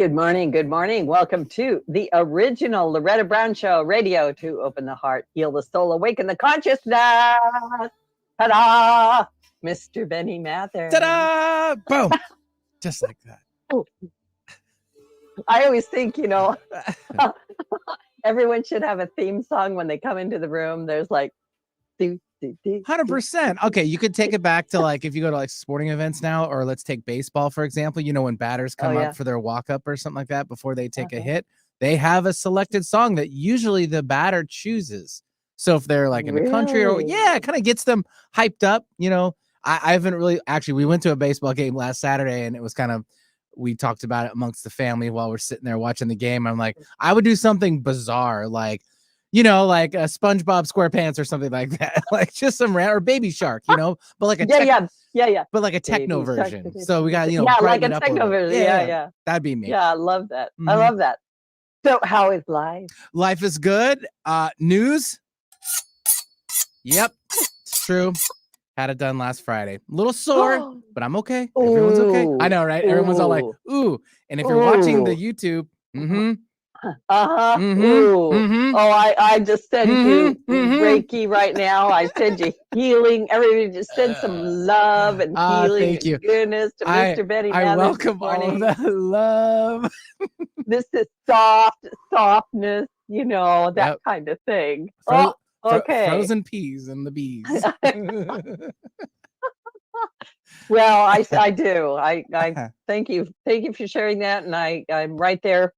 Good morning. Good morning. Welcome to the original Loretta Brown Show, radio to open the heart, heal the soul, awaken the consciousness. Ta-da! Mr. Benny Mather. Ta-da! Boom! Just like that. I always think, everyone should have a theme song when they come into the room. There's like, 100%. Okay, you could take it back to like if you go to like sporting events now, or let's take baseball, for example, when batters come up for their walk-up or something like that before they take a hit, they have a selected song that usually the batter chooses. So if they're like in the country or it kind of gets them hyped up, I haven't really actually, we went to a baseball game last Saturday and it was kind of, we talked about it amongst the family while we're sitting there watching the game. I'm like, I would do something bizarre, like like a SpongeBob SquarePants or something like that, like just some or Baby Shark, but like a but like a techno version. So we got like a techno version. Yeah. That'd be me. Yeah, I love that. I love that. So, how is life? Life is good. News. Yep, it's true. Had it done last Friday. A little sore, but I'm okay. Everyone's okay. I know, right? Everyone's all like, ooh. And if you're watching the YouTube, I just sent you Reiki right now. I send you healing. Everybody just send some love and healing and goodness to Mr. Benny. I welcome all of that love. This is softness, that kind of thing. Okay. Frozen peas and the bees. Well, I do. I thank you. Thank you for sharing that. And I'm right there.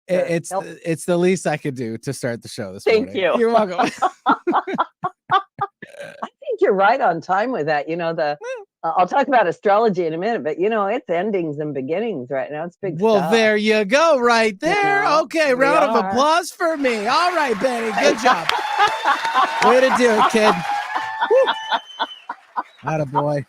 It's the least I could do to start the show this morning. Thank you. You're welcome. I think you're right on time with that. I'll talk about astrology in a minute, but it's endings and beginnings right now. It's big stuff. Well, there you go, right there. Okay, round of applause for me. All right, Benny, good job. Way to do it, kid. Attaboy.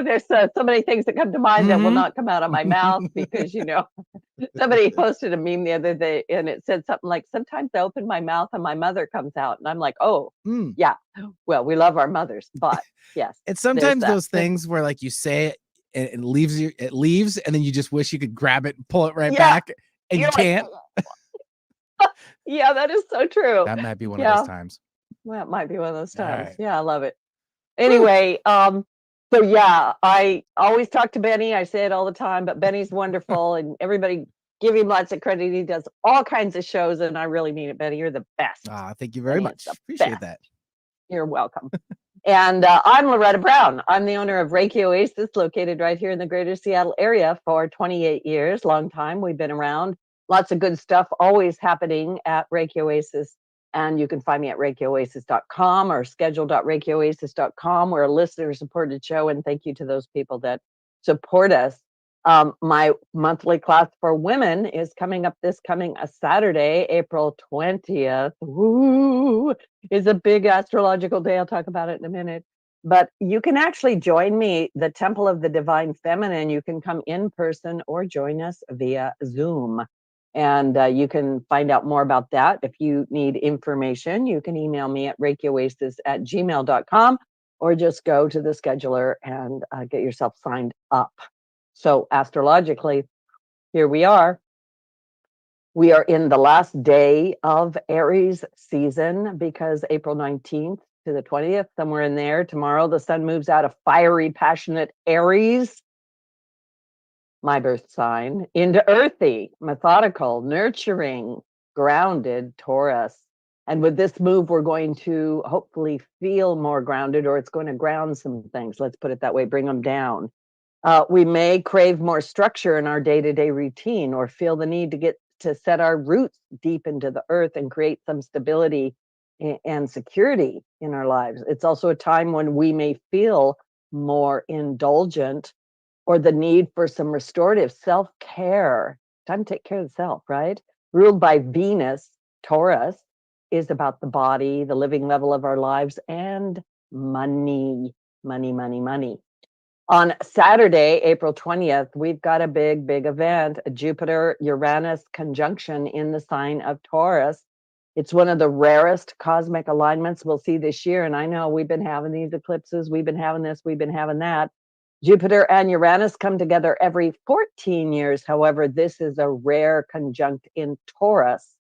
There's so many things that come to mind that will not come out of my mouth because somebody posted a meme the other day and it said something like, sometimes I open my mouth and my mother comes out, and I'm like, yeah, well, we love our mothers, but yes. It's sometimes those things where like you say it and it leaves and then you just wish you could grab it and pull it right back and you can't. Yeah, that is so true. That might be one of those times. Well, it might be one of those times. Right. Yeah, I love it. Anyway, so yeah, I always talk to Benny. I say it all the time, but Benny's wonderful and everybody give him lots of credit. He does all kinds of shows and I really mean it, Benny. You're the best. Thank you very much. Appreciate that. You're welcome. And I'm Loretta Brown. I'm the owner of Reiki Oasis, located right here in the greater Seattle area for 28 years. Long time. We've been around. Lots of good stuff always happening at Reiki Oasis. And you can find me at ReikiOasis.com or schedule.ReikiOasis.com. We're a listener-supported show, and thank you to those people that support us. My monthly class for women is coming up this coming Saturday, April 20th. Woo! It's a big astrological day. I'll talk about it in a minute. But you can actually join me, the Temple of the Divine Feminine. You can come in person or join us via Zoom. And you can find out more about that. If you need information, you can email me at reikioasis@gmail.com or just go to the scheduler and get yourself signed up. So astrologically, here we are. We are in the last day of Aries season because April 19th to the 20th, somewhere in there, tomorrow, the sun moves out of fiery, passionate Aries, my birth sign, into earthy, methodical, nurturing, grounded Taurus. And with this move, we're going to hopefully feel more grounded, or it's going to ground some things. Let's put it that way, bring them down. We may crave more structure in our day-to-day routine or feel the need to set our roots deep into the earth and create some stability and security in our lives. It's also a time when we may feel more indulgent or the need for some restorative self-care. Time to take care of the self, right? Ruled by Venus, Taurus is about the body, the living level of our lives, and money. On Saturday, April 20th, we've got a big event, a Jupiter-Uranus conjunction in the sign of Taurus. It's one of the rarest cosmic alignments we'll see this year. And I know we've been having these eclipses, we've been having this, we've been having that. Jupiter and Uranus come together every 14 years. However, this is a rare conjunct in Taurus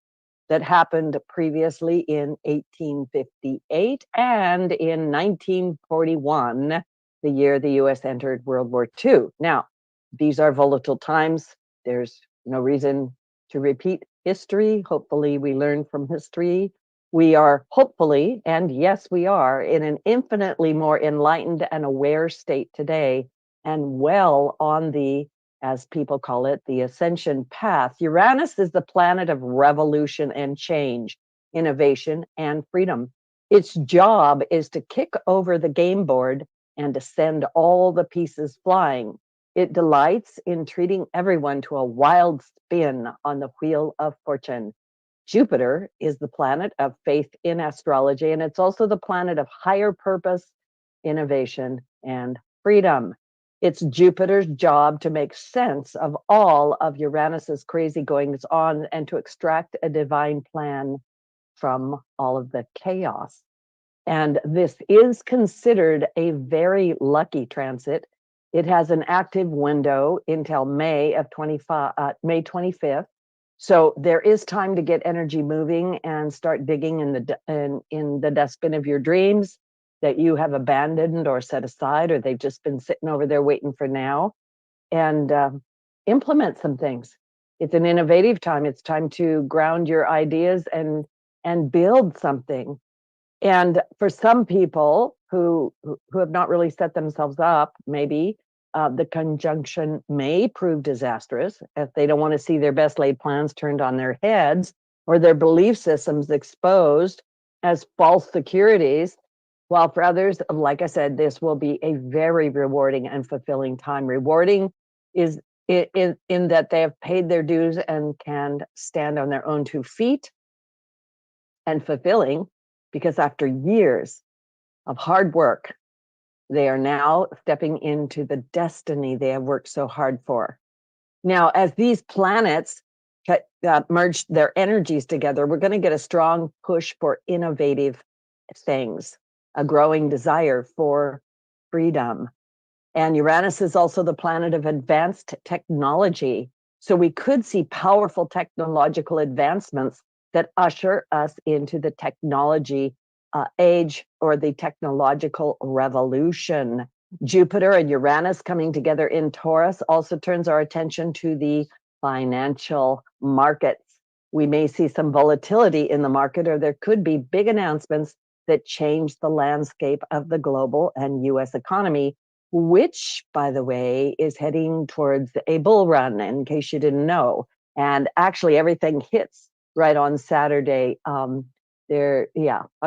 that happened previously in 1858 and in 1941, the year the US entered World War II. Now, these are volatile times. There's no reason to repeat history. Hopefully, we learn from history. We are hopefully, and yes, we are, in an infinitely more enlightened and aware state today, and well on the, as people call it, the ascension path. Uranus is the planet of revolution and change, innovation and freedom. Its job is to kick over the game board and to send all the pieces flying. It delights in treating everyone to a wild spin on the wheel of fortune. Jupiter is the planet of faith in astrology, and it's also the planet of higher purpose, innovation, and freedom. It's Jupiter's job to make sense of all of Uranus's crazy goings on and to extract a divine plan from all of the chaos. And this is considered a very lucky transit. It has an active window until May 25th. So there is time to get energy moving and start digging in the dustbin of your dreams that you have abandoned or set aside, or they've just been sitting over there waiting for now, and implement some things. It's an innovative time. It's time to ground your ideas and build something. And for some people who have not really set themselves up, maybe the conjunction may prove disastrous if they don't want to see their best laid plans turned on their heads or their belief systems exposed as false securities. While for others, like I said, this will be a very rewarding and fulfilling time. Rewarding is in that they have paid their dues and can stand on their own 2 feet, and fulfilling because after years of hard work, they are now stepping into the destiny they have worked so hard for. Now, as these planets merge their energies together, we're going to get a strong push for innovative things, a growing desire for freedom. And Uranus is also the planet of advanced technology. So we could see powerful technological advancements that usher us into the technology age or the technological revolution. Jupiter and Uranus coming together in Taurus also turns our attention to the financial markets. We may see some volatility in the market, or there could be big announcements that change the landscape of the global and US economy, which, by the way, is heading towards a bull run, in case you didn't know. And actually, everything hits right on Saturday. I'm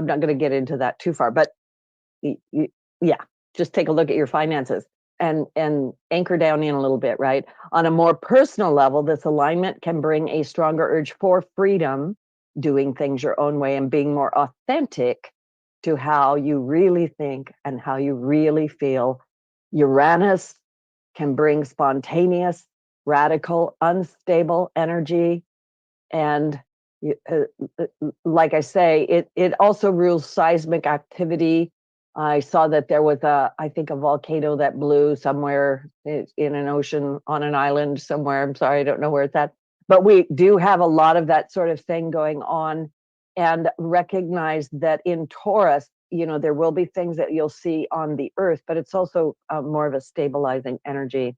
not going to get into that too far, but just take a look at your finances and anchor down in a little bit, right? On a more personal level, this alignment can bring a stronger urge for freedom, doing things your own way and being more authentic to how you really think and how you really feel. Uranus can bring spontaneous, radical, unstable energy. And like I say, it also rules seismic activity. I saw that there was I think a volcano that blew somewhere in an ocean on an island somewhere. I'm sorry, I don't know where it's at. But we do have a lot of that sort of thing going on, and recognize that in Taurus, there will be things that you'll see on the earth, but it's also more of a stabilizing energy.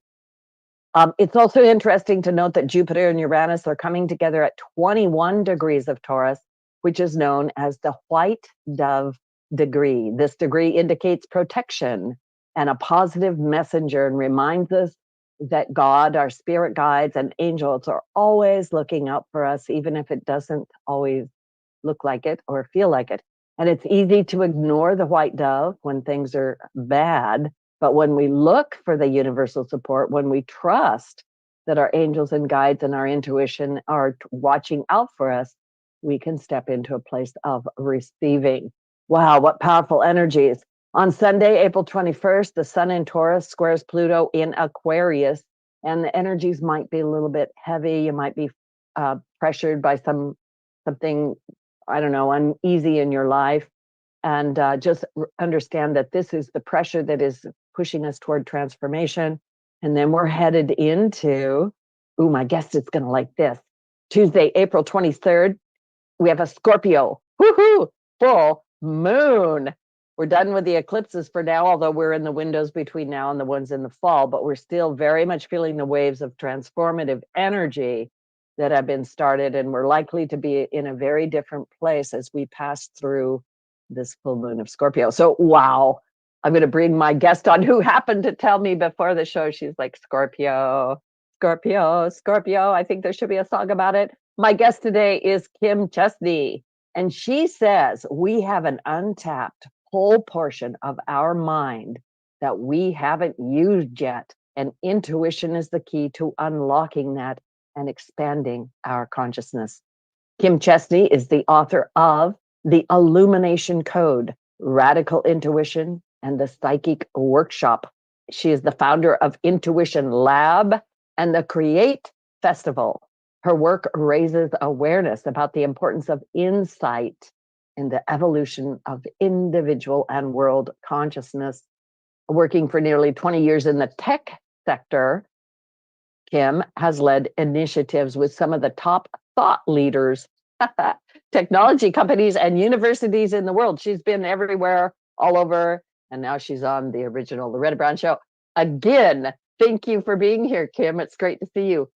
It's also interesting to note that Jupiter and Uranus are coming together at 21 degrees of Taurus, which is known as the white dove degree. This degree indicates protection and a positive messenger, and reminds us that God, our spirit guides, and angels are always looking out for us, even if it doesn't always look like it or feel like it. And it's easy to ignore the white dove when things are bad. But when we look for the universal support, when we trust that our angels and guides and our intuition are watching out for us, we can step into a place of receiving. Wow, what powerful energies. On Sunday, April 21st, the sun in Taurus squares Pluto in Aquarius, and the energies might be a little bit heavy. You might be pressured by something, I don't know, uneasy in your life. And just understand that this is the pressure that is pushing us toward transformation. And then we're headed into, my guest is going to like this. Tuesday, April 23rd, we have a Scorpio, woohoo, full moon. We're done with the eclipses for now, although we're in the windows between now and the ones in the fall, but we're still very much feeling the waves of transformative energy that have been started, and we're likely to be in a very different place as we pass through this full moon of Scorpio. So, wow, I'm going to bring my guest on, who happened to tell me before the show, she's like, Scorpio, Scorpio, Scorpio. I think there should be a song about it. My guest today is Kim Chestney, and she says we have an untapped whole portion of our mind that we haven't used yet, and intuition is the key to unlocking that and expanding our consciousness. Kim Chestney is the author of The Illumination Code, Radical Intuition, and the Psychic Workshop. She is the founder of Intuition Lab and the Create Festival. Her work raises awareness about the importance of insight in the evolution of individual and world consciousness. Working for nearly 20 years in the tech sector, Kim has led initiatives with some of the top thought leaders, technology companies, and universities in the world. She's been everywhere, all over, and now she's on the original Loretta Brown Show. Again, thank you for being here, Kim. It's great to see you.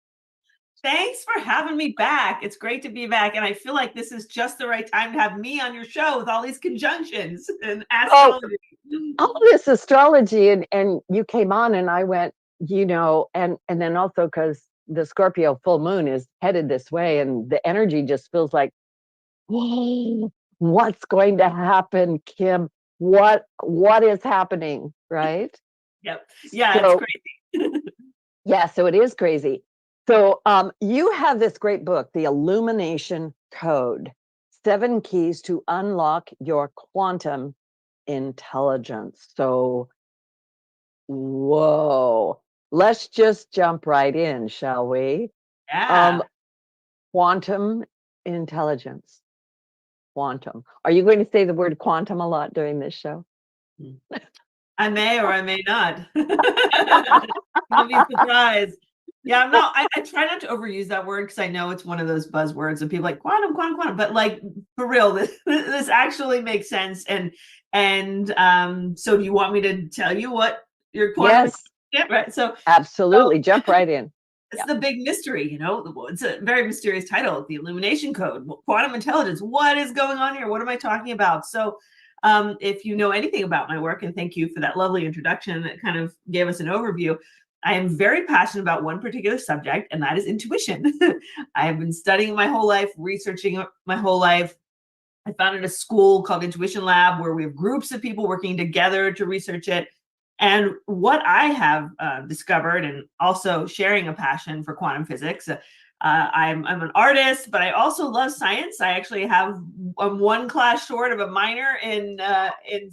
Thanks for having me back. It's great to be back. And I feel like this is just the right time to have me on your show with all these conjunctions and astrology. All this astrology, and you came on and I went, and then also because the Scorpio full moon is headed this way, and the energy just feels like, whoa, what's going to happen, Kim? What is happening, right? Yep. Yeah, so, it's crazy. Yeah, so it is crazy. So you have this great book, The Illumination Code, 7 Keys to Unlock Your Quantum Intelligence. So, whoa, let's just jump right in, shall we? Yeah. Quantum intelligence. Quantum. Are you going to say the word quantum a lot during this show? I may or I may not. You'll be surprised. Yeah, I'm not. I try not to overuse that word because I know it's one of those buzzwords and people like quantum, quantum, quantum. But like for real, this actually makes sense. And so do you want me to tell you what your quantum? Yes. Yeah, right. So absolutely, jump right in. It's the big mystery, It's a very mysterious title, The Illumination Code, quantum intelligence. What is going on here? What am I talking about? So if you know anything about my work, and thank you for that lovely introduction that kind of gave us an overview, I am very passionate about one particular subject, and that is intuition. I have been studying my whole life, researching my whole life. I founded a school called Intuition Lab where we have groups of people working together to research it. And what I have discovered, and also sharing a passion for quantum physics, I'm an artist, but I also love science. I actually have one class short of a minor in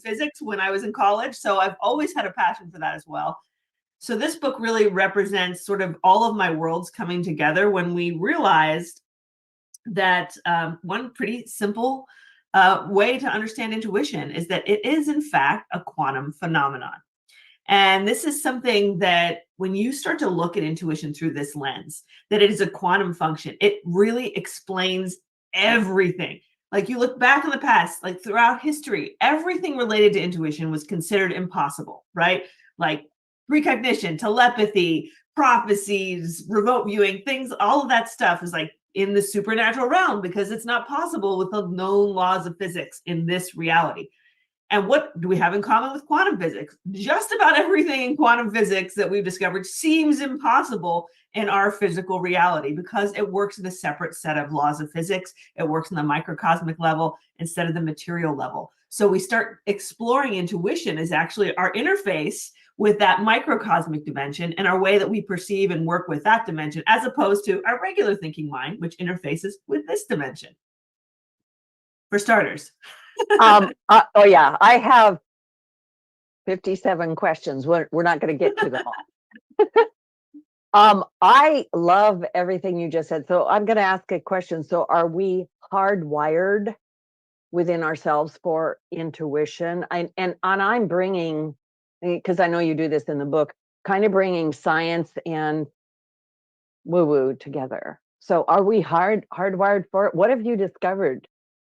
physics when I was in college. So I've always had a passion for that as well. So this book really represents sort of all of my worlds coming together when we realized that one pretty simple way to understand intuition is that it is, in fact, a quantum phenomenon. And this is something that when you start to look at intuition through this lens, that it is a quantum function, it really explains everything. Like you look back in the past, like throughout history, everything related to intuition was considered impossible, right? Like precognition, telepathy, prophecies, remote viewing, things, all of that stuff is like in the supernatural realm because it's not possible with the known laws of physics in this reality. And what do we have in common with quantum physics? Just about everything in quantum physics that we've discovered seems impossible in our physical reality because it works in a separate set of laws of physics. It works in the microcosmic level instead of the material level. So we start exploring intuition as actually our interface with that microcosmic dimension and our way that we perceive and work with that dimension, as opposed to our regular thinking mind, which interfaces with this dimension. For starters. Oh yeah, I have 57 questions. We're not going to get to them all. I love everything you just said. So I'm going to ask a question. So are we hardwired within ourselves for intuition? And I'm bringing because I know you do this in the book, kind of bringing science and woo-woo together. So are we hardwired for it? What have you discovered?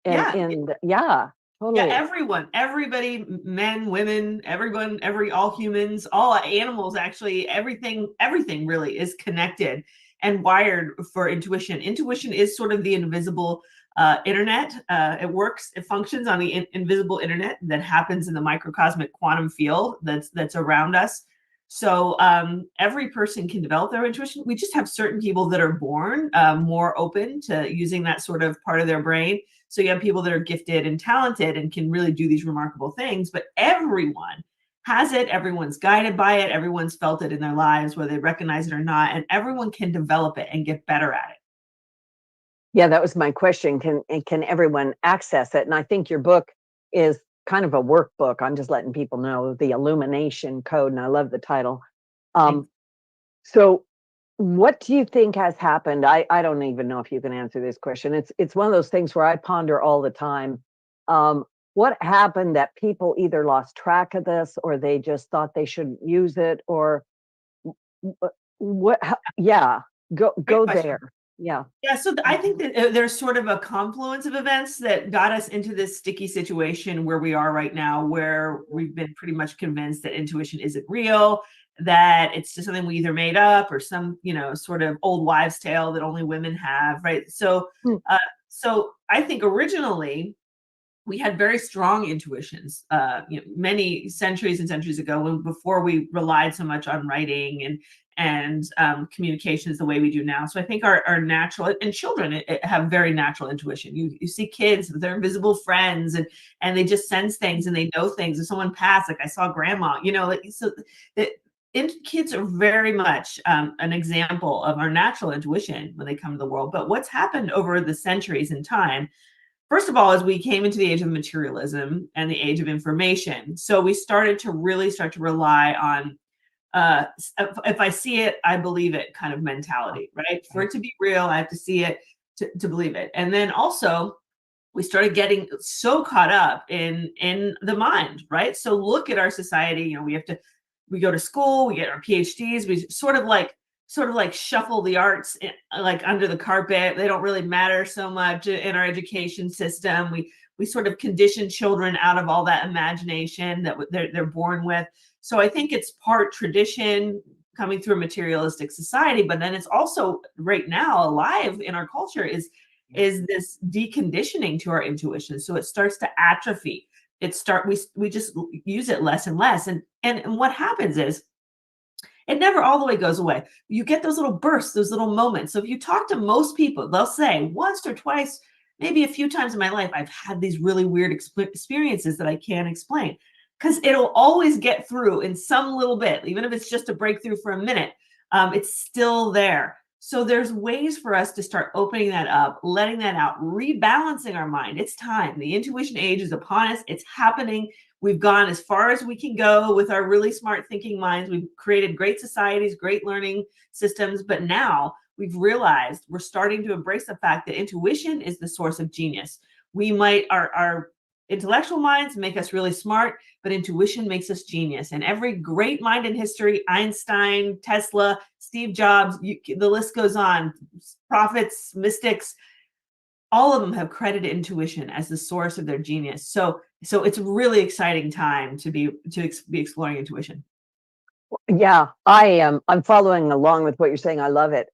And yeah, totally. Yeah, everyone, everybody, men, women, everyone, all humans, all animals, actually, everything really is connected and wired for intuition. Intuition is sort of the invisible internet. It functions on the invisible internet that happens in the microcosmic quantum field that's around us. So every person can develop their intuition. We just have certain people that are born more open to using that sort of part of their brain. So you have people that are gifted and talented and can really do these remarkable things, but everyone has it. Everyone's guided by it. Everyone's felt it in their lives, whether they recognize it or not, and everyone can develop it and get better at it. Yeah, that was my question. Can everyone access it? And I think your book is kind of a workbook. I'm just letting people know, the Illumination Code, and I love the title. So what do you think has happened? I don't even know if you can answer this question. It's one of those things where I ponder all the time. What happened that people either lost track of this, or they just thought they shouldn't use it, or what? Yeah, go there. Yeah. Yeah, so I think that there's sort of a confluence of events that got us into this sticky situation where we are right now, where we've been pretty much convinced that intuition isn't real, that it's just something we either made up or some, sort of old wives' tale that only women have, right? So, so I think originally we had very strong intuitions, many centuries and centuries ago, before we relied so much on writing and communications the way we do now. So I think our natural, and children have very natural intuition. You see kids with their invisible friends, and they just sense things and they know things. If someone passed, like I saw grandma, so kids are very much an example of our natural intuition when they come to the world. But what's happened over the centuries in time, first of all, as we came into the age of materialism and the age of information, so we started to rely on if I see it, I believe it kind of mentality, right? For it to be real, I have to see it to believe it. And then also we started getting so caught up in the mind, right? So look at our society, we go to school, we get our PhDs, we sort of like shuffle the arts like under the carpet. They don't really matter so much in our education system. We sort of condition children out of all that imagination that they're born with. So I think it's part tradition coming through a materialistic society, but then it's also right now alive in our culture is this deconditioning to our intuition. So it starts to atrophy. We just use it less and less. And what happens is it never all the way goes away. You get those little bursts, those little moments. So if you talk to most people, they'll say once or twice, maybe a few times in my life, I've had these really weird experiences that I can't explain. Because it'll always get through in some little bit, even if it's just a breakthrough for a minute, it's still there. So there's ways for us to start opening that up, letting that out, rebalancing our mind. It's time. The intuition age is upon us. It's happening. We've gone as far as we can go with our really smart thinking minds. We've created great societies, great learning systems, but now we've realized we're starting to embrace the fact that intuition is the source of genius. Our intellectual minds make us really smart, but intuition makes us genius. And every great mind in history, Einstein, Tesla, Steve Jobs, the list goes on, prophets, mystics, all of them have credited intuition as the source of their genius. So it's a really exciting time to be exploring intuition. Yeah, I'm following along with what you're saying. I love it.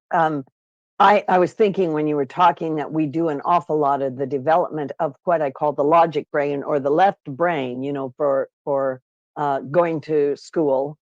I was thinking when you were talking that we do an awful lot of the development of what I call the logic brain, or the left brain, for going to school,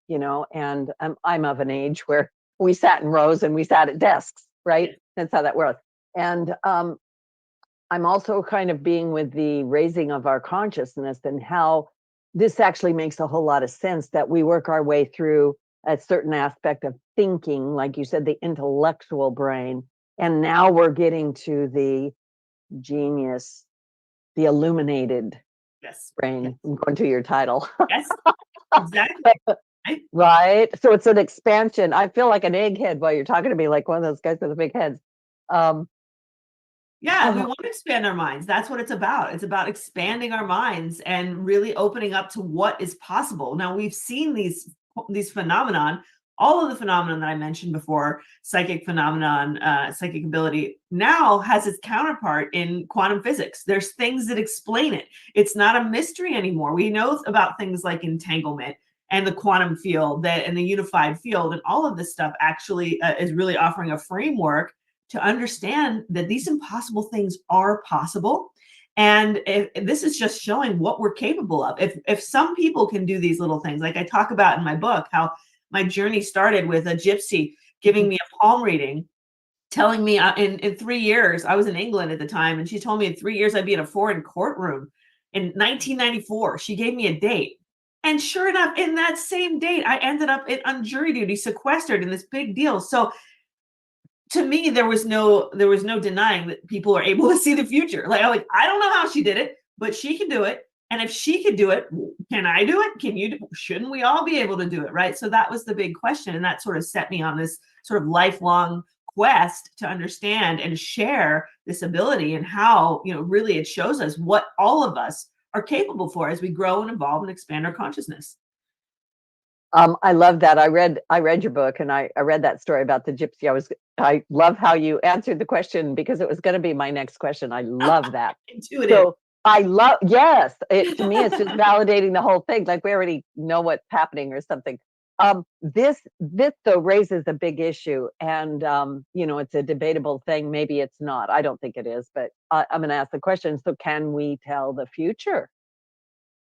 and I'm of an age where we sat in rows and we sat at desks, right? That's how that works. And I'm also kind of being with the raising of our consciousness, and how this actually makes a whole lot of sense, that we work our way through a certain aspect of thinking, like you said, the intellectual brain. And now we're getting to the genius, the illuminated brain. Yes. I'm going to your title. Yes, exactly. Right. So it's an expansion. I feel like an egghead while you're talking to me, like one of those guys with the big heads. Yeah, we want to expand our minds. That's what it's about. It's about expanding our minds and really opening up to what is possible. Now, we've seen these phenomenon, all of the phenomenon that I mentioned before, psychic phenomenon, psychic ability, now has its counterpart in quantum physics. There's things that explain it. It's not a mystery anymore. We know about things like entanglement and the quantum field and the unified field, and all of this stuff actually is really offering a framework to understand that these impossible things are possible. And this is just showing what we're capable of. If some people can do these little things, like I talk about in my book, how my journey started with a gypsy giving me a palm reading, telling me in 3 years, I was in England at the time, and she told me in 3 years I'd be in a foreign courtroom. In 1994, she gave me a date. And sure enough, in that same date, I ended up on jury duty, sequestered in this big deal. So to me, there was no denying that people are able to see the future. Like, I don't know how she did it, but she can do it. And if she could do it, can I do it? Can you? Shouldn't we all be able to do it? Right. So that was the big question. And that sort of set me on this sort of lifelong quest to understand and share this ability, and how, really it shows us what all of us are capable for as we grow and evolve and expand our consciousness. I love that. I read your book, and I read that story about the gypsy. I love how you answered the question, because it was going to be my next question. I love that. Intuitive. So yes, to me, it's just validating the whole thing. Like, we already know what's happening or something. This though raises a big issue, and it's a debatable thing. Maybe it's not. I don't think it is, but I'm going to ask the question. So, can we tell the future?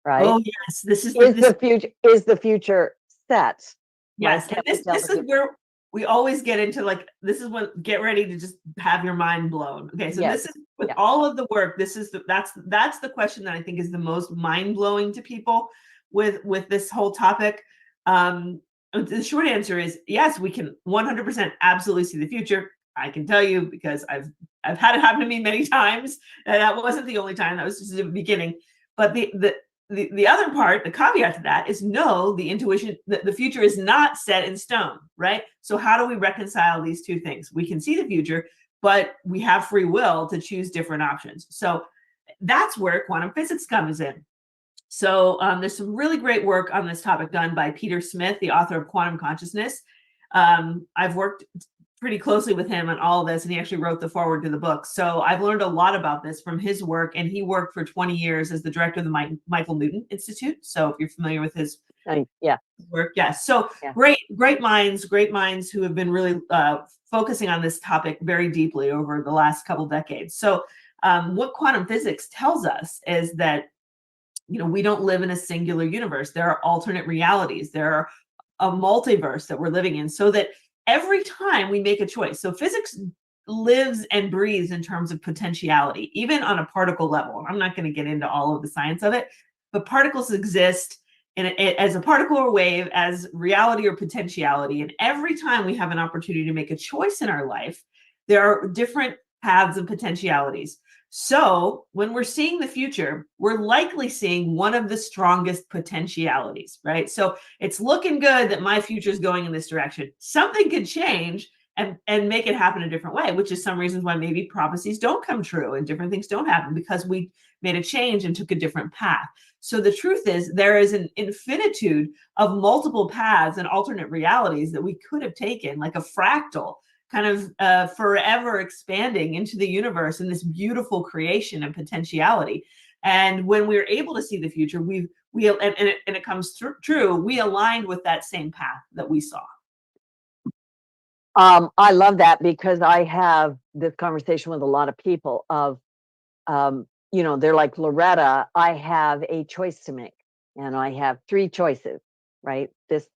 Right? Oh yes, the future set? Yes, and this is where we always get into, like, this is when get ready to just have your mind blown. Okay, so this is with all of the work. This is that's the question that I think is the most mind blowing to people with this whole topic. The short answer is yes, we can 100% absolutely see the future. I can tell you, because I've had it happen to me many times, and that wasn't the only time. That was just the beginning. But the other part, the caveat to that, is no, the intuition, the future is not set in stone, right? So how do we reconcile these two things? We can see the future, but we have free will to choose different options. So that's where quantum physics comes in. So there's some really great work on this topic done by Peter Smith, the author of Quantum Consciousness. I've worked pretty closely with him on all of this, and he actually wrote the foreword to the book. So I've learned a lot about this from his work, and he worked for 20 years as the director of the Michael Newton Institute. So if you're familiar with his work, yes. So great minds who have been really focusing on this topic very deeply over the last couple decades. So what quantum physics tells us is that we don't live in a singular universe. There are alternate realities. There are a multiverse that we're living in, so that every time we make a choice, so physics lives and breathes in terms of potentiality, even on a particle level. I'm not going to get into all of the science of it, but particles exist as a particle or wave, as reality or potentiality. And every time we have an opportunity to make a choice in our life, there are different paths and potentialities. So when we're seeing the future, we're likely seeing one of the strongest potentialities, right? So it's looking good that my future is going in this direction. Something could change and make it happen a different way, which is some reasons why maybe prophecies don't come true and different things don't happen, because we made a change and took a different path. So the truth is, there is an infinitude of multiple paths and alternate realities that we could have taken, like a fractal, kind of forever expanding into the universe in this beautiful creation and potentiality. And when we're able to see the future, and it comes true, we aligned with that same path that we saw. I love that, because I have this conversation with a lot of people of, they're like, Loretta, I have a choice to make, and I have 3 choices, right? This.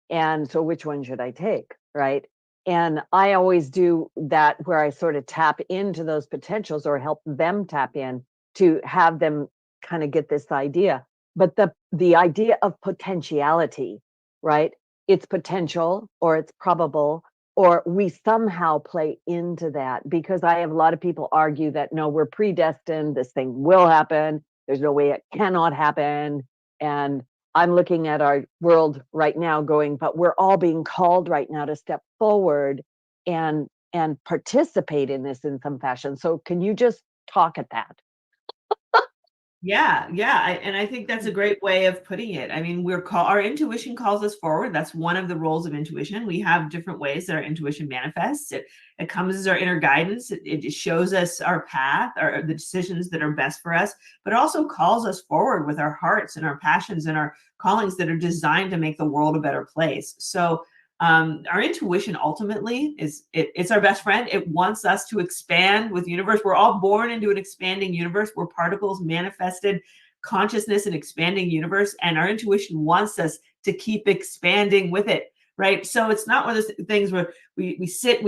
And so which one should I take, right? And I always do that, where I sort of tap into those potentials, or help them tap in to have them kind of get this idea. But the idea of potentiality, right? It's potential, or it's probable, or we somehow play into that, because I have a lot of people argue that, no, we're predestined. This thing will happen. There's no way it cannot happen. And I'm looking at our world right now going, but we're all being called right now to step forward and and participate in this in some fashion. So can you just talk at that? Yeah, and I think that's a great way of putting it. I mean, our intuition calls us forward. That's one of the roles of intuition. We have different ways that our intuition manifests. It comes as our inner guidance. It shows us our path, or the decisions that are best for us, but it also calls us forward with our hearts and our passions and our callings that are designed to make the world a better place. So our intuition ultimately it's our best friend. It wants us to expand with the universe. We're all born into an expanding universe. We're particles manifested consciousness and expanding universe, and our intuition wants us to keep expanding with it, right? So it's not one of those things where we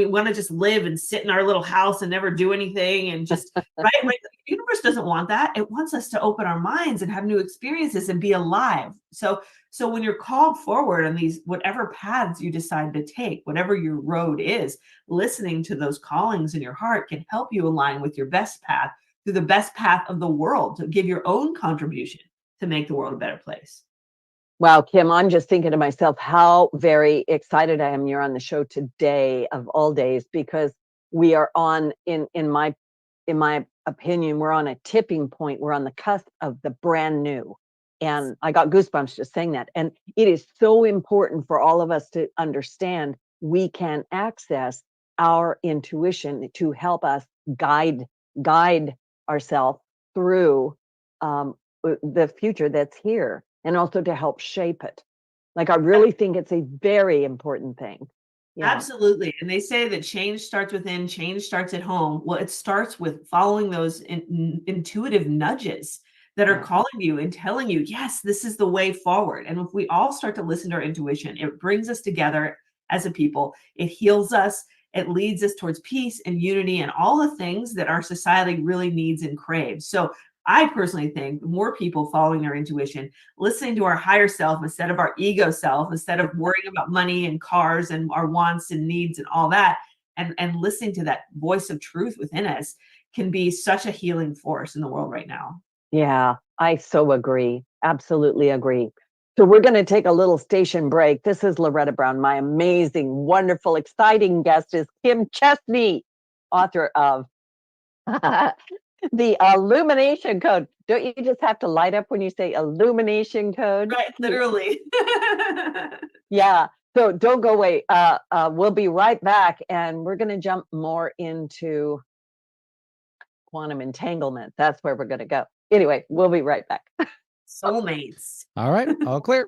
want to just live and sit in our little house and never do anything and just right. Like, the universe doesn't want that. It wants us to open our minds and have new experiences and be alive. So when you're called forward on these, whatever paths you decide to take, whatever your road is, listening to those callings in your heart can help you align with your best path, through the best path of the world, to give your own contribution to make the world a better place. Wow, Kim, I'm just thinking to myself how very excited I am you're on the show today of all days, because we are on, in my opinion, we're on a tipping point. We're on the cusp of the brand new. And I got goosebumps just saying that. And it is so important for all of us to understand we can access our intuition to help us guide ourselves through the future that's here, and also to help shape it. Like, I really think it's a very important thing. Yeah. Absolutely. And they say that change starts within, change starts at home. Well, it starts with following those intuitive nudges that are calling you and telling you, yes, this is the way forward. And if we all start to listen to our intuition, it brings us together as a people. It heals us. It leads us towards peace and unity and all the things that our society really needs and craves. So I personally think more people following their intuition, listening to our higher self instead of our ego self, instead of worrying about money and cars and our wants and needs and all that, and listening to that voice of truth within us, can be such a healing force in the world right now. Yeah, I so agree. Absolutely agree. So we're going to take a little station break. This is Loretta Brown. My amazing, wonderful, exciting guest is Kim Chestney, author of The Illumination Code. Don't you just have to light up when you say Illumination Code? Right, literally. Yeah. So don't go away. We'll be right back, and we're going to jump more into quantum entanglement. That's where we're going to go. Anyway, we'll be right back. Soulmates. All right, all clear.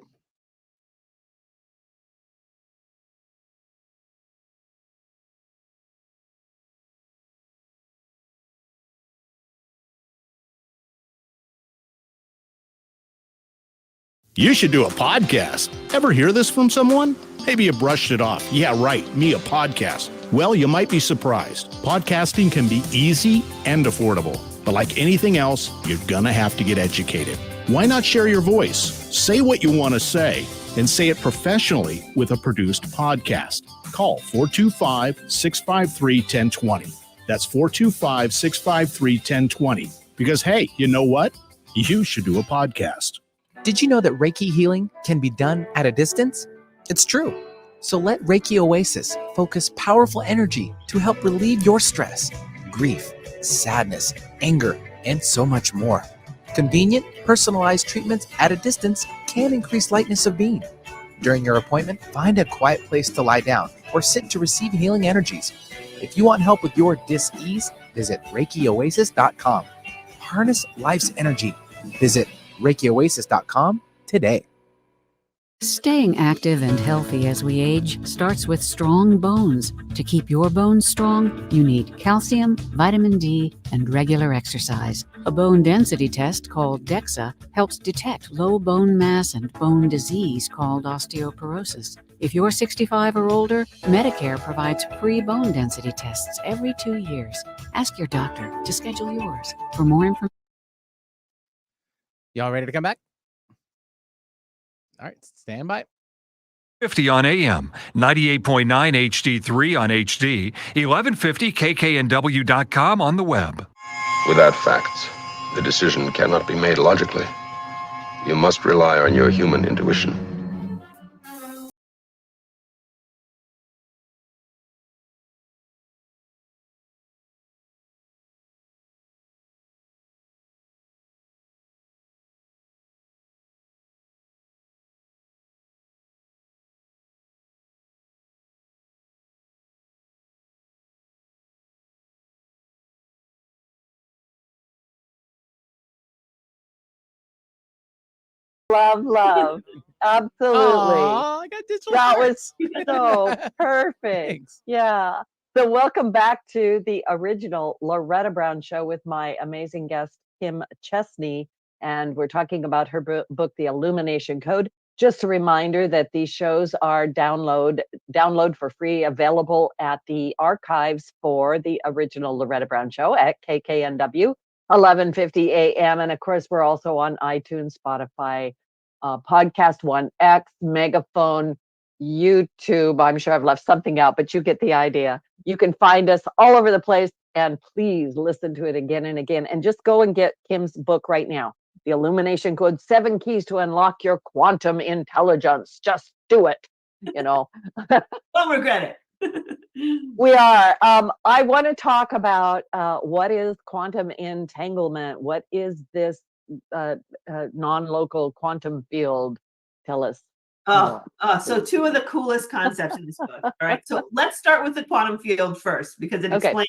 You should do a podcast. Ever hear this from someone? Maybe you brushed it off. Yeah, right. Me, a podcast. Well, you might be surprised. Podcasting can be easy and affordable. But like anything else, you're gonna have to get educated. Why not share your voice? Say what you want to say, and say it professionally with a produced podcast. Call 425-653-1020. That's 425-653-1020. Because hey, you know what? You should do a podcast. Did you know that Reiki healing can be done at a distance? It's true. So let Reiki Oasis focus powerful energy to help relieve your stress, grief, sadness, anger, and so much more. Convenient, personalized treatments at a distance can increase lightness of being. During your appointment, find a quiet place to lie down or sit to receive healing energies. If you want help with your dis-ease, visit ReikiOasis.com. Harness life's energy. Visit ReikiOasis.com today. Staying active and healthy as we age starts with strong bones. To keep your bones strong, you need calcium, vitamin D, and regular exercise. A bone density test called DEXA helps detect low bone mass and bone disease called osteoporosis. If you're 65 or older, Medicare provides free bone density tests every 2 years. Ask your doctor to schedule yours. For more information. Y'all ready to come back? All right, stand by. 50 on AM, 98.9 HD3 on HD, 1150 kknw.com on the web. Without facts, the decision cannot be made logically. You must rely on your human intuition. love. Absolutely. Aw, I got digital That hearts. was so perfect. Thanks. Yeah. So welcome back to the original Loretta Brown show with my amazing guest, Kim Chestney. And we're talking about her book, The Illumination Code. Just a reminder that these shows are download for free, available at the archives for the original Loretta Brown show at KKNW, 1150 AM. And of course, we're also on iTunes, Spotify, Podcast One, X, Megaphone, YouTube. I'm sure I've left something out, but you get the idea. You can find us all over the place, and please listen to it again and again. And just go and get Kim's book right now, The Illumination Code, 7 Keys to Unlock Your Quantum Intelligence. Just do it, you know. Don't regret it. We are. I want to talk about what is quantum entanglement? What is this non-local quantum field? Tell us. So 2 of the coolest concepts in this book. All right. So let's start with the quantum field first, because it explains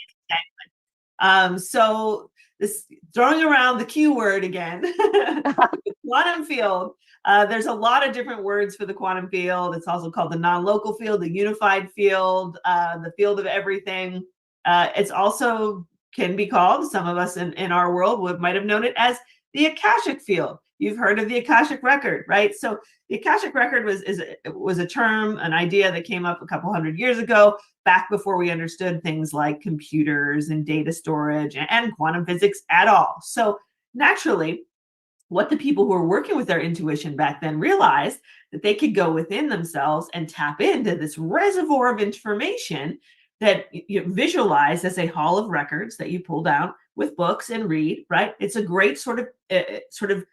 entanglement. So this, throwing around the Q word again, the quantum field. There's a lot of different words for the quantum field. It's also called the non-local field, the unified field, the field of everything. It's also can be called, some of us in our world might have known it as the Akashic field. You've heard of the Akashic record, right? So the Akashic record was a term, an idea that came up a couple hundred years ago, back before we understood things like computers and data storage and quantum physics at all. So naturally, what the people who were working with their intuition back then realized that they could go within themselves and tap into this reservoir of information that you visualize as a hall of records that you pull down with books and read, right? It's a great sort of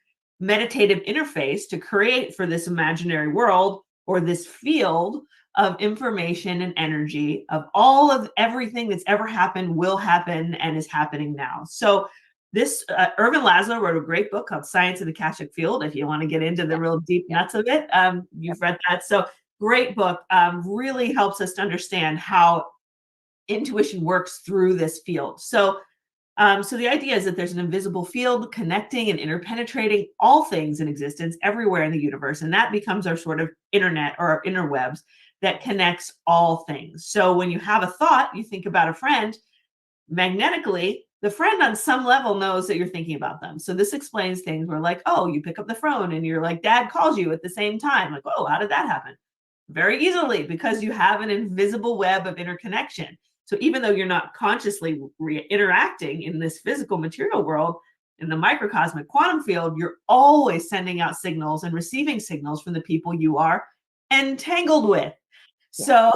meditative interface to create for this imaginary world, or this field of information and energy of all of everything that's ever happened, will happen, and is happening now. So this Ervin Laszlo wrote a great book called Science of the Akashic Field. If you want to get into the real deep nuts of it, you've read that. So great book, really helps us to understand how intuition works through this field. So the idea is that there's an invisible field connecting and interpenetrating all things in existence everywhere in the universe. And that becomes our sort of internet, or our interwebs, that connects all things. So when you have a thought, you think about a friend, magnetically, the friend on some level knows that you're thinking about them. So this explains things where, like, oh, you pick up the phone and you're like, Dad calls you at the same time. Like, oh, how did that happen? Very easily, because you have an invisible web of interconnection. So even though you're not consciously interacting in this physical material world, in the microcosmic quantum field, you're always sending out signals and receiving signals from the people you are entangled with. Yeah.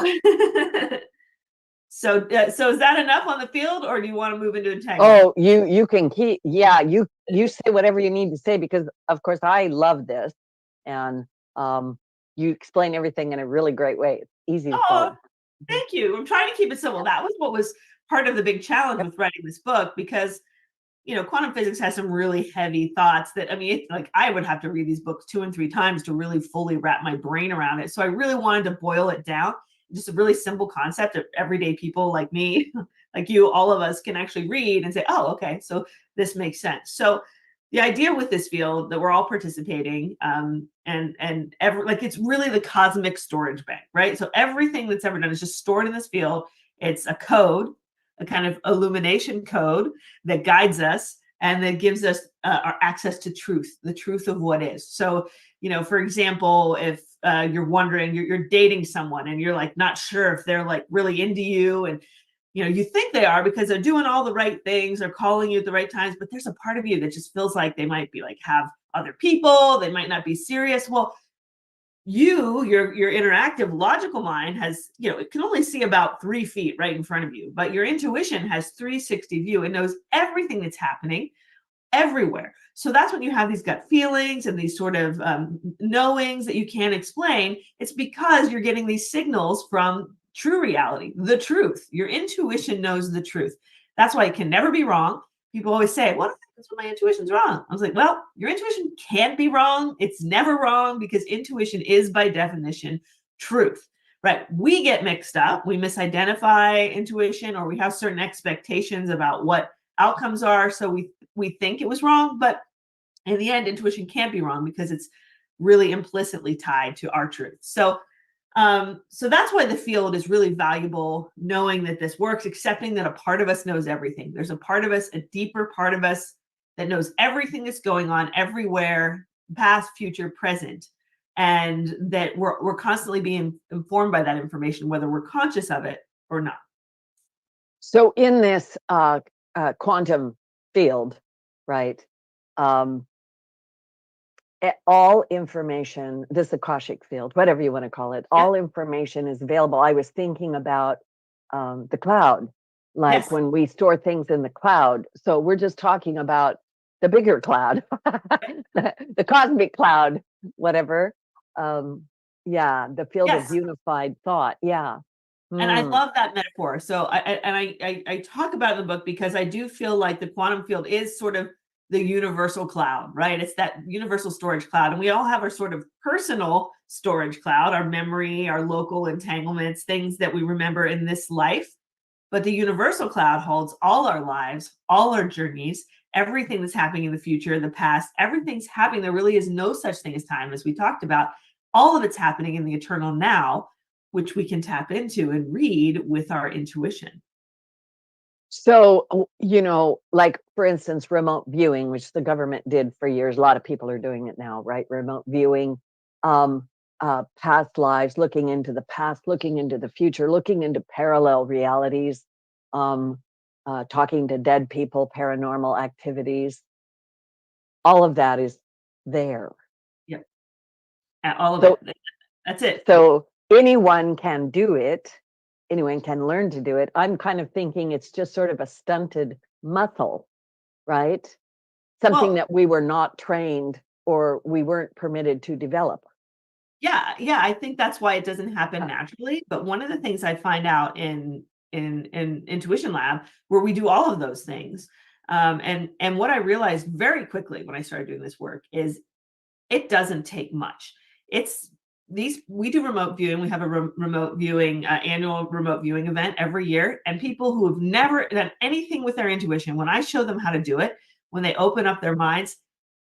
So is that enough on the field, or do you want to move into entanglement? Oh, you can keep, yeah, you say whatever you need to say, because of course I love this, and you explain everything in a really great way. It's easy to follow. Thank you. I'm trying to keep it simple. That was what was part of the big challenge with writing this book, because, you know, quantum physics has some really heavy thoughts that, I mean, like I would have to read these books 2 and 3 times to really fully wrap my brain around it. So I really wanted to boil it down, just a really simple concept that everyday people like me, like you, all of us can actually read and say, oh, okay, so this makes sense. So the idea with this field that we're all participating, it's really the cosmic storage bank, right? So everything that's ever done is just stored in this field. It's a code, a kind of illumination code that guides us and that gives us our access to truth, the truth of what is. So, you know, for example, if you're wondering, you're dating someone and you're like not sure if they're like really into you, and you know, you think they are because they're doing all the right things, they're calling you at the right times, but there's a part of you that just feels like they might be like have other people, they might not be serious. Well, your interactive logical mind has, you know, it can only see about 3 feet right in front of you, but your intuition has 360 view. It knows everything that's happening everywhere. So that's when you have these gut feelings and these sort of knowings that you can't explain. It's because you're getting these signals from true reality, the truth. Your intuition knows the truth. That's why it can never be wrong. People always say, what happens when my intuition's wrong? I was like, well, your intuition can't be wrong. It's never wrong, because intuition is by definition truth, right? We get mixed up. We misidentify intuition, or we have certain expectations about what outcomes are. So we think it was wrong, but in the end, intuition can't be wrong, because it's really implicitly tied to our truth. So that's why the field is really valuable, knowing that this works, accepting that a part of us knows everything. There's a part of us, a deeper part of us that knows everything that's going on everywhere, past, future, present, and that we're constantly being informed by that information, whether we're conscious of it or not. So in this quantum field, right? All information, this Akashic field, whatever you want to call it, all information is available. I was thinking about the cloud, like when we store things in the cloud. So we're just talking about the bigger cloud, the cosmic cloud, whatever. The field of unified thought. Yeah. And I love that metaphor. So I talk about it in the book because I do feel like the quantum field is sort of the universal cloud, right? It's that universal storage cloud. And we all have our sort of personal storage cloud, our memory, our local entanglements, things that we remember in this life. But the universal cloud holds all our lives, all our journeys, everything that's happening in the future, the past, everything's happening. There really is no such thing as time, as we talked about. All of it's happening in the eternal now, which we can tap into and read with our intuition. So, like, for instance, remote viewing, which the government did for years. A lot of people are doing it now, right? Remote viewing, past lives, looking into the past, looking into the future, looking into parallel realities, talking to dead people, paranormal activities. All of that is there. Yep. All of it. That's it. So anyone can do it. Anyone can learn to do it. I'm kind of thinking it's just sort of a stunted muscle, right? Something that we were not trained or we weren't permitted to develop. Yeah, I think that's why it doesn't happen naturally. But one of the things I find out in Intuition Lab, where we do all of those things, and what I realized very quickly when I started doing this work is it doesn't take much. We do remote viewing. We have a remote viewing, annual remote viewing event every year. And people who have never done anything with their intuition, when I show them how to do it, when they open up their minds,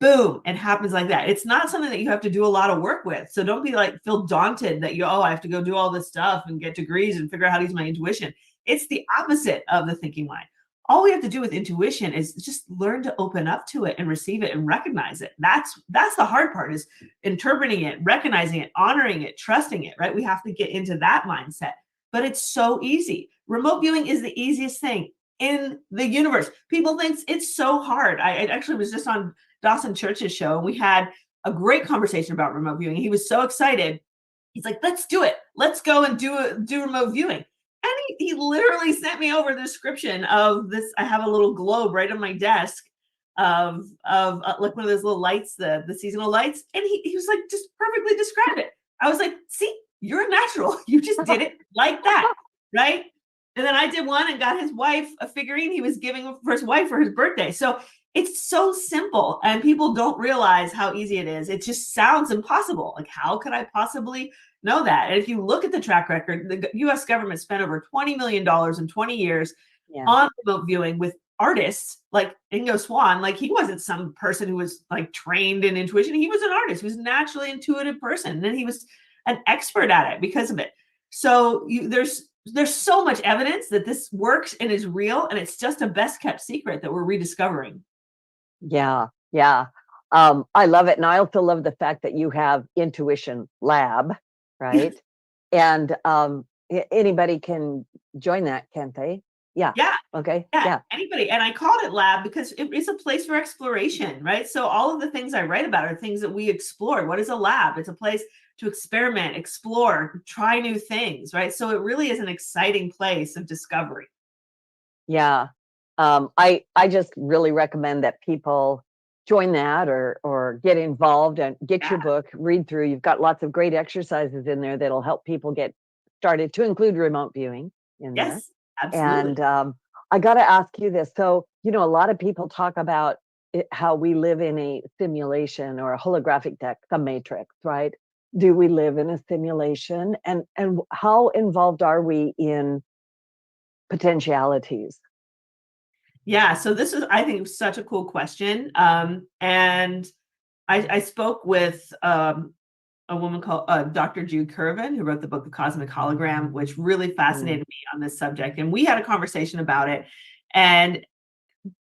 boom, it happens like that. It's not something that you have to do a lot of work with. So don't feel daunted that I have to go do all this stuff and get degrees and figure out how to use my intuition. It's the opposite of the thinking mind. All we have to do with intuition is just learn to open up to it and receive it and recognize it. That's the hard part, is interpreting it, recognizing it, honoring it, trusting it, right? We have to get into that mindset, but it's so easy. Remote viewing is the easiest thing in the universe. People think it's so hard. I actually was just on Dawson Church's show, and we had a great conversation about remote viewing. He was so excited. He's like, let's do it. Let's go and do remote viewing. And he literally sent me over the description of this. I have a little globe right on my desk of like one of those little lights, the seasonal lights. And he was like, just perfectly described it. I was like, see, you're a natural. You just did it like that, right? And then I did one and got his wife a figurine he was giving for his wife for his birthday. So it's so simple, and people don't realize how easy it is. It just sounds impossible. Like, how could I possibly know that? And if you look at the track record, the U.S. government spent over $20 million in 20 years on remote viewing with artists like Ingo Swann. Like, he wasn't some person who was like trained in intuition. He was an artist. He was a naturally intuitive person. And then he was an expert at it because of it. So there's so much evidence that this works and is real, and it's just a best kept secret that we're rediscovering. Yeah. I love it. And I also love the fact that you have Intuition Lab, right? And anybody can join that, can't they? Yeah. Okay. Yeah. Anybody. And I called it lab because it is a place for exploration, right? So all of the things I write about are things that we explore. What is a lab? It's a place to experiment, explore, try new things, right? So it really is an exciting place of discovery. Yeah. I just really recommend that people join that or get involved and get your book, read through. You've got lots of great exercises in there that'll help people get started, to include remote viewing in there. Yes, absolutely. And I got to ask you this. So, a lot of people talk about how we live in a simulation or a holographic deck, the matrix, right? Do we live in a simulation? And how involved are we in potentialities? Yeah, so this is, I think, such a cool question. And I spoke with a woman called Dr. Jude Curvin, who wrote the book The Cosmic Hologram, which really fascinated me on this subject. And we had a conversation about it. And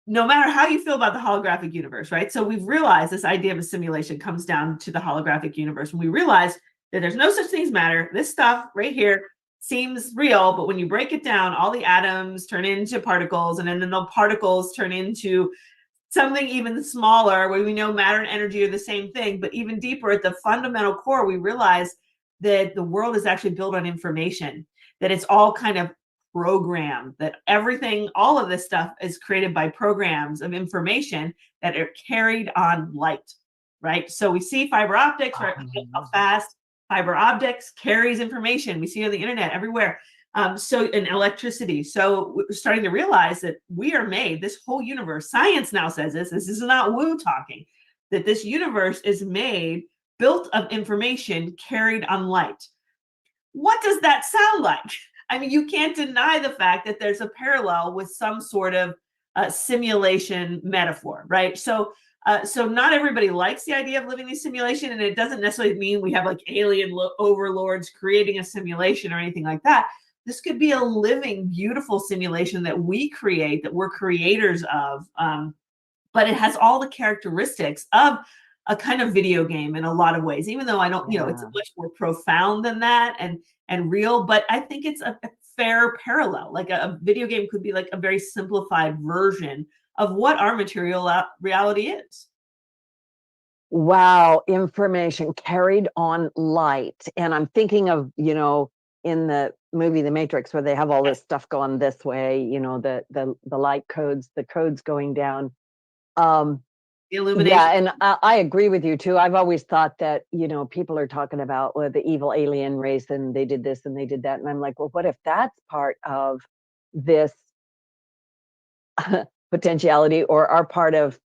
no matter how you feel about the holographic universe, right? So we've realized this idea of a simulation comes down to the holographic universe. And we realize that there's no such thing as matter. This stuff right here seems real, but when you break it down, all the atoms turn into particles, and then the particles turn into something even smaller, where we know matter and energy are the same thing. But even deeper at the fundamental core, we realize that the world is actually built on information, that it's all kind of programmed, that everything, all of this stuff is created by programs of information that are carried on light, right? So we see fiber optics, right? How fast fiber optics carries information. We see it on the internet everywhere. So in electricity. So we're starting to realize that we are made, this whole universe, science now says this is not woo talking, that this universe is made, built of information carried on light. What does that sound like? I mean, you can't deny the fact that there's a parallel with some sort of simulation metaphor, right? So not everybody likes the idea of living in simulation, and it doesn't necessarily mean we have like alien overlords creating a simulation or anything like that. This could be a living, beautiful simulation that we create, that we're creators of, but it has all the characteristics of a kind of video game in a lot of ways, even though I don't, it's much more profound than that and real, but I think it's a fair parallel. Like a video game could be like a very simplified version of what our material reality is. Wow, information carried on light. And I'm thinking of, in the movie The Matrix, where they have all this stuff going this way, the light codes, the codes going down. Illumination. Yeah, and I agree with you too. I've always thought that, people are talking about the evil alien race, and they did this and they did that. And I'm like, well, what if that's part of this potentiality, or are part of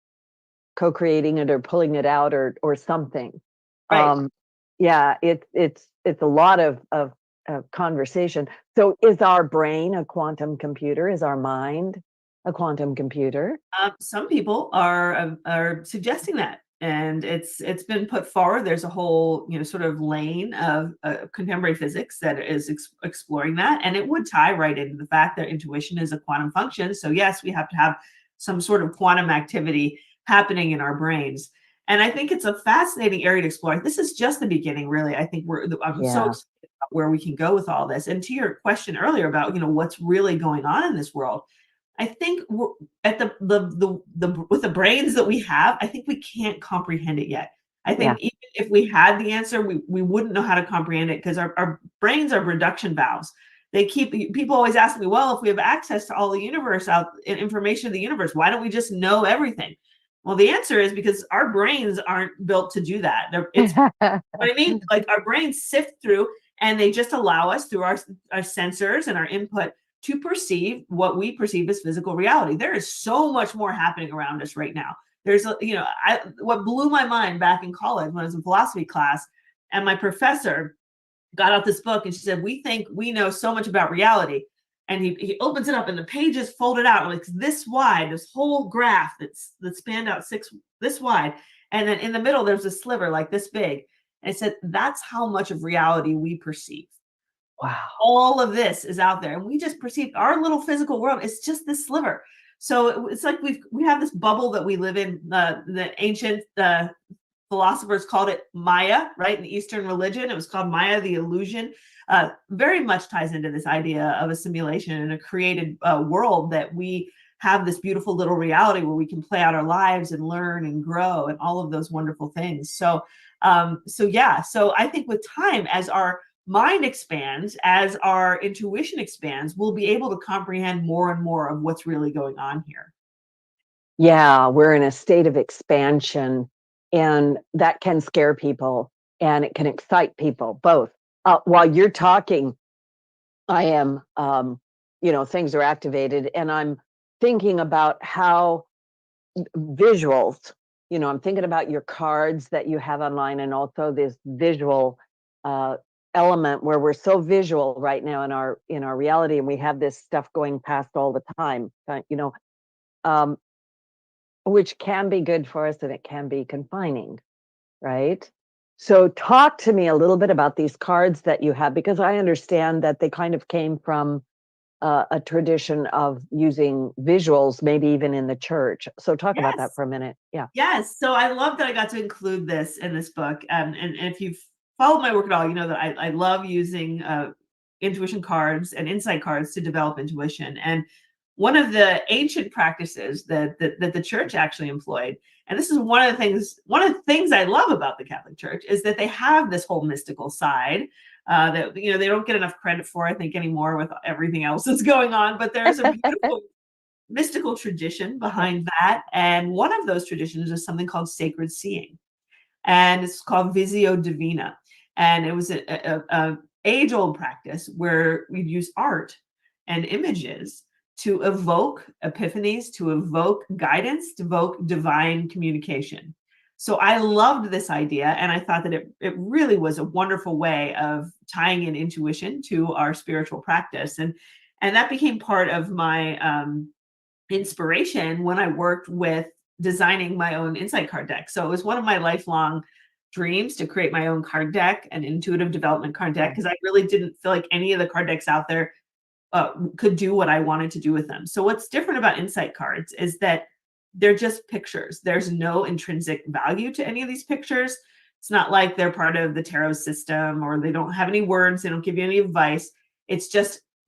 co-creating it or pulling it out, or something? Right. Yeah, it's a lot of conversation. So is our brain a quantum computer? Is our mind a quantum computer? Some people are suggesting that, and it's been put forward. There's a whole sort of lane of contemporary physics that is exploring that, and it would tie right into the fact that intuition is a quantum function. So yes, we have to have some sort of quantum activity happening in our brains, and I think it's a fascinating area to explore. This is just the beginning, really. I think I'm so excited about where we can go with all this. And to your question earlier about what's really going on in this world, I think we're at the with the brains that we have, I think we can't comprehend it yet. I think even if we had the answer, we wouldn't know how to comprehend it, because our brains are reduction valves. People always ask me, well, if we have access to all the universe information of the universe, why don't we just know everything? Well, the answer is because our brains aren't built to do that. It's what I mean. Like, our brains sift through, and they just allow us through our sensors and our input to perceive what we perceive as physical reality. There is so much more happening around us right now. There's, what blew my mind back in college when I was in philosophy class, and my professor got out this book, and she said, we think we know so much about reality. And he opens it up, and the pages folded out like this wide, this whole graph that spanned out this wide. And then in the middle, there's a sliver like this big. And it said, that's how much of reality we perceive. Wow. All of this is out there, and we just perceive our little physical world. It's just this sliver. So it's like we have this bubble that we live in. The ancient philosophers called it Maya, right? In the Eastern religion, it was called Maya, the illusion. Very much ties into this idea of a simulation and a created world, that we have this beautiful little reality where we can play out our lives and learn and grow and all of those wonderful things. So I think with time, as our mind expands, as our intuition expands, we'll be able to comprehend more and more of what's really going on here. Yeah, we're in a state of expansion, and that can scare people and it can excite people, both. While you're talking, I am, things are activated, and I'm thinking about how visuals, I'm thinking about your cards that you have online, and also this visual element where we're so visual right now in our reality, and we have this stuff going past all the time, which can be good for us, and it can be confining. right? So talk to me a little bit about these cards that you have, because I understand that they kind of came from a tradition of using visuals, maybe even in the church. So talk about that Yes. for a minute. Yeah. Yes. So I love that I got to include this in this book. And if you've followed my work at all, you know that I love using intuition cards and insight cards to develop intuition. And one of the ancient practices that the church actually employed, and this is one of the things I love about the Catholic Church, is that they have this whole mystical side that they don't get enough credit for, I think, anymore with everything else that's going on. But there's a beautiful mystical tradition behind that. And one of those traditions is something called sacred seeing. And it's called Visio Divina. And it was a age-old practice where we'd use art and images to evoke epiphanies, to evoke guidance, to evoke divine communication. So I loved this idea, and I thought that it really was a wonderful way of tying in intuition to our spiritual practice. And that became part of my inspiration when I worked with designing my own insight card deck. So it was one of my lifelong dreams to create my own card deck, an intuitive development card deck, because I really didn't feel like any of the card decks out there could do what I wanted to do with them. So what's different about insight cards is that they're just pictures. There's no intrinsic value to any of these pictures. It's not like they're part of the tarot system, or they don't have any words. They don't give you any advice.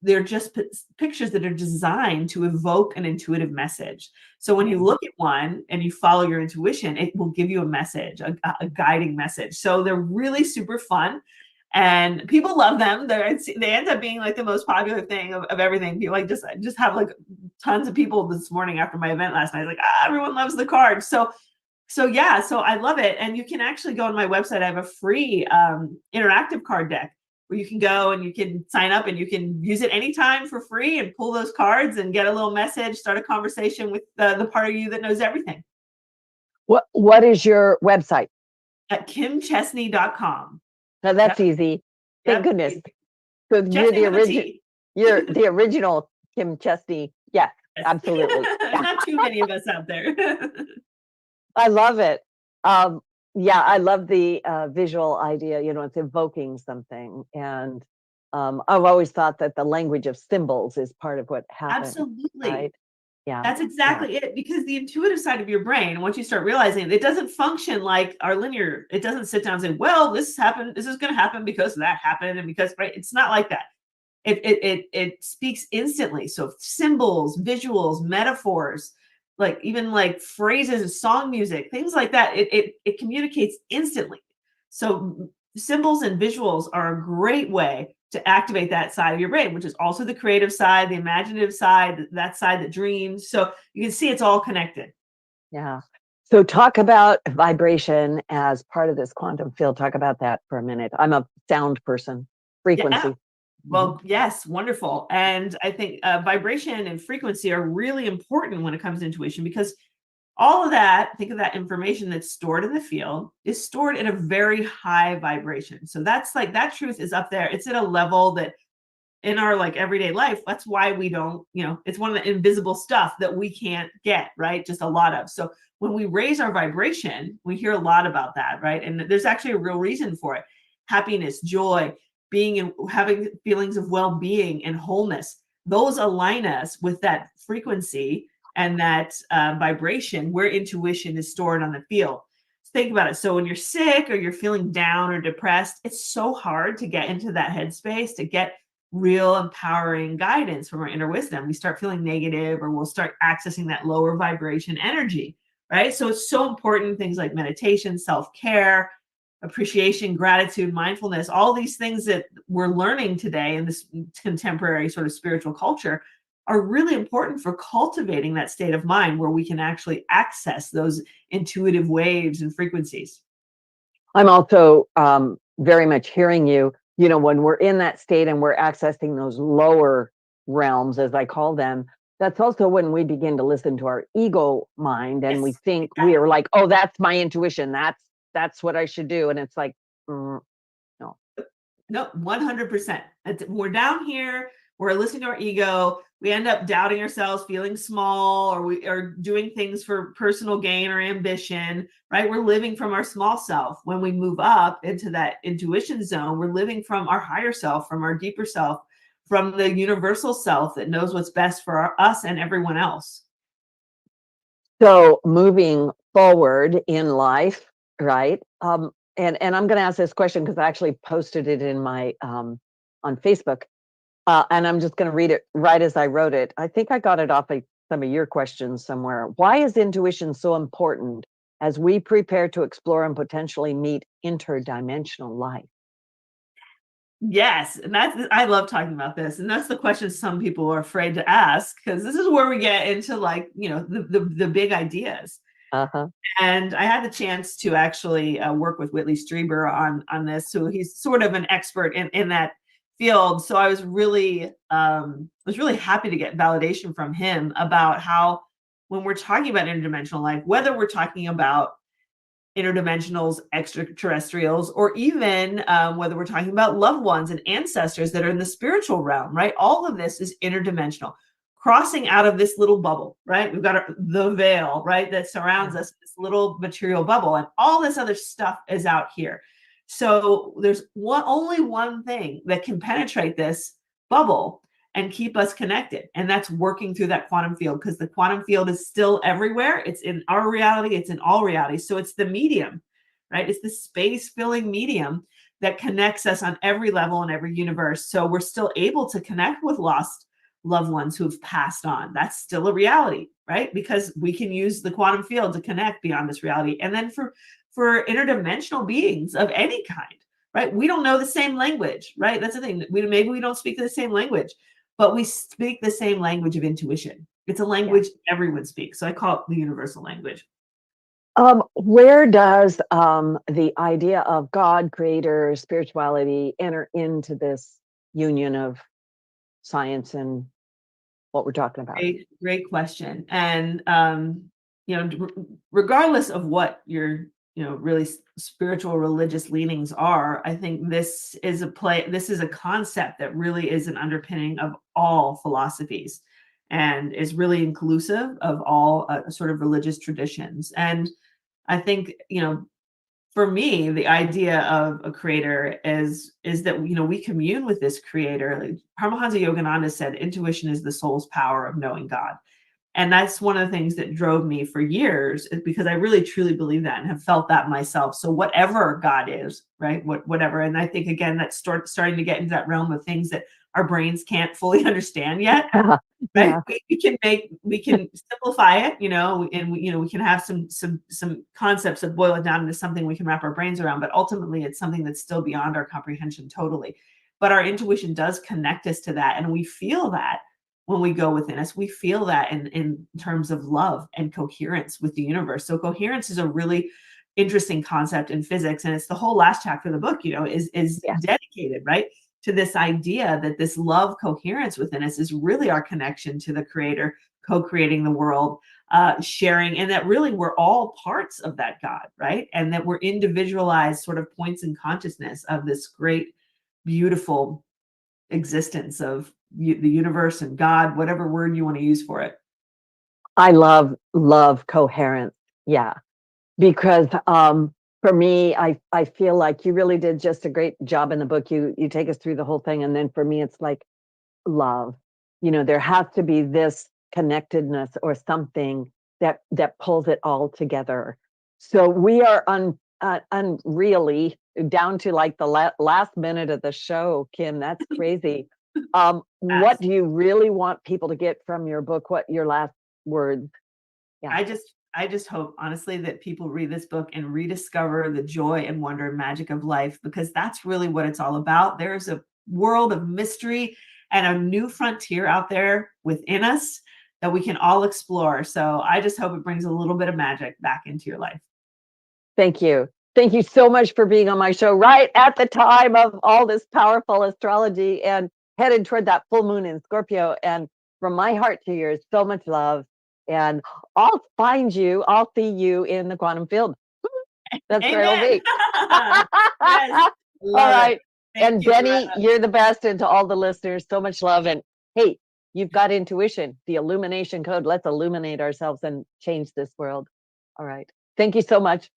They're just pictures that are designed to evoke an intuitive message. So when you look at one and you follow your intuition, it will give you a message, a guiding message. So they're really super fun, and people love them. They end up being like the most popular thing of everything. People just have like tons of people this morning after my event last night. Like, everyone loves the cards. So I love it. And you can actually go on my website. I have a free interactive card deck where you can go and you can sign up and you can use it anytime for free and pull those cards and get a little message, start a conversation with the part of you that knows everything. What is your website? At kimchestney.com. Now that's easy. Thank goodness. So you're the original Kim Chestney. Yeah, yes. Absolutely. Not too many of us out there. I love it. I love the visual idea. It's evoking something. And I've always thought that the language of symbols is part of what happens. Absolutely. Right? Yeah. That's exactly it. Because the intuitive side of your brain, once you start realizing it doesn't function like our linear, it doesn't sit down and say, well, this happened, this is going to happen because that happened. And because, right, it's not like that. It speaks instantly. So symbols, visuals, metaphors, like even like phrases, song music, things like that, it communicates instantly. So symbols and visuals are a great way to activate that side of your brain, which is also the creative side, the imaginative side, that side that dreams. So you can see it's all connected. Yeah. So talk about vibration as part of this quantum field. Talk about that for a minute. I'm a sound person, frequency. Yeah. Well, yes, wonderful. And I think vibration and frequency are really important when it comes to intuition, because all of that, think of that information that's stored in the field, is stored at a very high vibration. So that's like, that truth is up there. It's at a level that in our like everyday life, that's why we don't, it's one of the invisible stuff that we can't get, right? Just a lot of. So when we raise our vibration, we hear a lot about that, right? And there's actually a real reason for it. Happiness, joy, being and having feelings of well-being and wholeness, those align us with that frequency and that vibration where intuition is stored on the field. Think about it. So when you're sick or you're feeling down or depressed, it's so hard to get into that headspace, to get real empowering guidance from our inner wisdom. We start feeling negative, or we'll start accessing that lower vibration energy, right? So it's so important, things like meditation, self-care, appreciation, gratitude, mindfulness, all these things that we're learning today in this contemporary sort of spiritual culture are really important for cultivating that state of mind where we can actually access those intuitive waves and frequencies. I'm also very much hearing you, when we're in that state and we're accessing those lower realms, as I call them, that's also when we begin to listen to our ego mind, and we think we are like, oh, that's my intuition. That's what I should do. And it's like, no. No, 100%. We're down here. We're listening to our ego. we end up doubting ourselves, feeling small, or we are doing things for personal gain or ambition, right? We're living from our small self. When we move up into that intuition zone, we're living from our higher self, from our deeper self, from the universal self that knows what's best for us and everyone else. So moving forward in life, right? And I'm going to ask this question because I actually posted it in my on Facebook, and I'm just going to read it right as I wrote it. I think I got it off of some of your questions somewhere. Why is intuition so important as we prepare to explore and potentially meet interdimensional life? Yes, and I love talking about this, and that's the question some people are afraid to ask, because this is where we get into, like, you know, the big ideas. Uh-huh. And I had the chance to actually work with Whitley Strieber on this, so he's sort of an expert in that field. So I was really happy to get validation from him about how, when we're talking about interdimensional life, whether we're talking about interdimensionals, extraterrestrials, or even whether we're talking about loved ones and ancestors that are in the spiritual realm, right? All of this is interdimensional, crossing out of this little bubble, right? We've got the veil, right, that surrounds us, this little material bubble, and all this other stuff is out here. So there's only one thing that can penetrate this bubble and keep us connected, and that's working through that quantum field, because the quantum field is still everywhere. It's in our reality, it's in all realities. So it's the medium, right? It's the space filling medium that connects us on every level in every universe. So we're still able to connect with lost loved ones who've passed on. That's still a reality, right? Because we can use the quantum field to connect beyond this reality. And then for interdimensional beings of any kind, right? We don't know the same language, right? That's the thing. Maybe we don't speak the same language, but we speak the same language of intuition. It's a language everyone speaks. So I call it the universal language. Where does the idea of God, creator, spirituality enter into this union of science and what we're talking about? Great question. And you know, regardless of what your, you know, really spiritual religious leanings are, I think this is a concept that really is an underpinning of all philosophies and is really inclusive of all sort of religious traditions. And I think, you know, for me, the idea of a creator is that, you know, we commune with this creator. Like Paramahansa Yogananda said, intuition is the soul's power of knowing God. And that's one of the things that drove me for years, is because I really truly believe that and have felt that myself. So whatever God is, right? Whatever. And I think, again, that's starting to get into that realm of things that our brains can't fully understand yet. Right? Yeah. We can simplify it, you know, and we can have some concepts that boil it down into something we can wrap our brains around, but ultimately it's something that's still beyond our comprehension totally. But our intuition does connect us to that, and we feel that when we go within us. We feel that in terms of love and coherence with the universe. So coherence is a really interesting concept in physics, and it's the whole last chapter of the book, you know, is dedicated, right, to this idea that this love coherence within us is really our connection to the creator, co-creating the world, sharing, and that really we're all parts of that God, right? And that we're individualized sort of points in consciousness of this great, beautiful existence of the universe and God, whatever word you want to use for it. I love coherence. Yeah. Because for me, I feel like you really did just a great job in the book. You take us through the whole thing. And then for me, it's like love. You know, there has to be this connectedness or something that pulls it all together. So we are unreally down to like the last minute of the show, Kim. That's crazy. What do you really want people to get from your book? What your last words? Yeah. I just hope, honestly, that people read this book and rediscover the joy and wonder and magic of life, because that's really what it's all about. There's a world of mystery and a new frontier out there within us that we can all explore. So I just hope it brings a little bit of magic back into your life. Thank you. Thank you so much for being on my show right at the time of all this powerful astrology and headed toward that full moon in Scorpio. And from my heart to yours, so much love. And I'll find you, I'll see you in the quantum field. That's where it'll be. Yes, all right. Thank and you, Benny, Loretta. you're the best. And to all the listeners, so much love. And hey, You've got intuition, the Illumination Code. Let's illuminate ourselves and change this world. All right. Thank you so much.